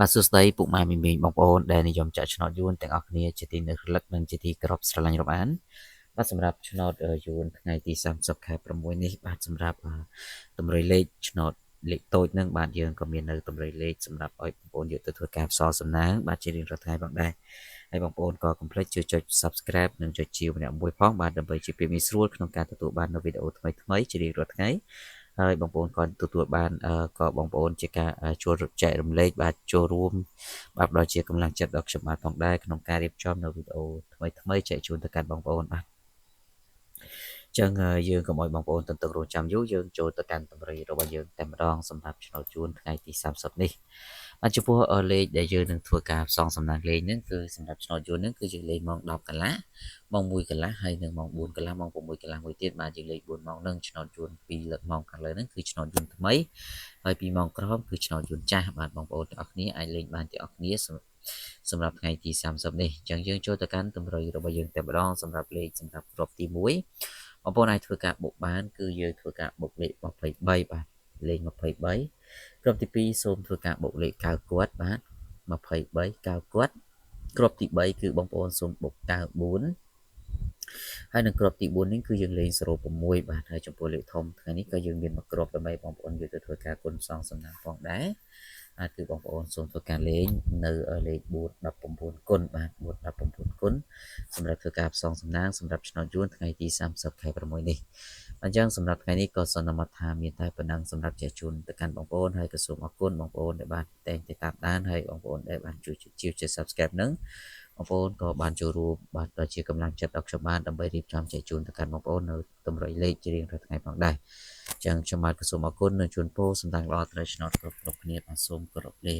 បាទសួស្តីពុកម៉ែមីមីងបងប្អូនដែលនិយមចាក់ឆ្នោតយួនទាំងអស់គ្នាជាទីនឹករលឹកនិងជាទីគោរពស្រឡាញ់រាប់អានបាទសម្រាប់ឆ្នោតយួនថ្ងៃទី30 ខែ 6នេះបាទសម្រាប់តម្រុយលេខឆ្នោតលេខតូចនឹងបាទយើងក៏មាននៅតម្រុយលេខសម្រាប់ឲ្យបងប្អូនយកទៅធ្វើការផ្សល់សំណាងបាទជារៀងរាល់ថ្ងៃផងដែរហើយបងប្អូនក៏កុំភ្លេចចុច Subscribe និងចុចជាម្នាក់មួយផងបាទដើម្បីជាភាពងាយស្រួលក្នុងការទទួលបាននូវវីដេអូថ្មីៗជារៀងរាល់ថ្ងៃហើយបងប្អូនក៏ទទួលបានក៏បងប្អូនជាការចូលចែករំលែកបាទចូលរួមបាទដល់ជាកម្លាំងចិត្តដល់ខ្ញុំបាទផងដែរក្នុងការរៀបចំនៅវីដេអូថ្មីៗចែកជូនទៅកាន់បងប្អូនបាទចឹងយើងកុំឲ្យបងប្អូនទន្ទឹងរង់ចាំយូរយើងចូលទៅកាន់តម្រុយរបស់យើងតែម្ដងសម្រាប់ឆ្នោតជូនថ្ងៃទី30នេះបាទចំពោះលេខដែលយើងនឹងធ្វើការផ្សងសំណាងលេខហ្នឹងគឺសម្រាប់ឆ្នោតយួនហ្នឹងគឺយើងលេខម៉ោង10 កន្លះម៉ោង1 កន្លះហើយនិងម៉ោង4 កន្លះម៉ោង6 កន្លះមួយទៀតបាទយើងលេខ4ម៉ោងហ្នឹងឆ្នោតយួន2លើកម៉ោងខាងលើហ្នឹងគឺឆ្នោតយួនថ្មីហើយ2ម៉ោងក្រោមគឺឆ្នោតយួនចាស់បាទបងប្អូនទាំងអស់គ្នាអាចលេខបានទាំងអស់គ្នាសម្រាប់ថ្ងៃទី30នេះអញ្ចឹងយើងចូលទៅកាន់តម្រុយរបស់យើងតែម្ដងសម្រាប់លេខសម្រាប់គ្រាប់ទី1បងប្អូនអាចធ្វើការបុកបានគឺយើងធ្វើការបុកលេខ23បាទលេខ23គ្រាប់ទី2សូមធ្វើការបុកលេខ9គាត់បាទ23 9គាត់គ្រាប់ទី3គឺបងប្អូនសូមបុក94ហើយនៅគ្រាប់ទី4នេះគឺយើងលេង06បាទហើយចំពោះលេខធំថ្ងៃនេះក៏យើងមានមួយគ្រាប់ដើម្បីបងប្អូនយកទៅធ្វើការគុណផ្សំសំណាងផងដែរគឺបងប្អូនសូមធ្វើការលេងនៅលេខ419គុណបាទ419គុណសម្រាប់ធ្វើការផ្សងសំណាងសម្រាប់ឆ្នោតយួនថ្ងៃទី30 ខែ 6នេះអញ្ចឹងសម្រាប់ថ្ងៃនេះក៏សន្មតថាមានតែប៉ុណ្ណឹងសម្រាប់ចែកជូនទៅកាន់បងប្អូនហើយក៏សូមអរគុណបងប្អូនដែលបានតែងតែតាមដានហើយបងប្អូនដែលបានជួយជា Subscribe នឹងបងប្អូនក៏បានចូលរួមបាទដល់ជាកម្លាំងចិត្តដល់ខ្ញុំបានដើម្បីរៀបចំចែកជូនទៅកាន់បងប្អូននៅតម្រុយលេខជារៀងរាល់ថ្ងៃផងដែរអញ្ចឹងខ្ញុំបាទក៏សូមអរគុណនិងជូនពរសំណាងល្អទៅឆ្នោតគ្រប់គ្នាបាទសូមគោរពលា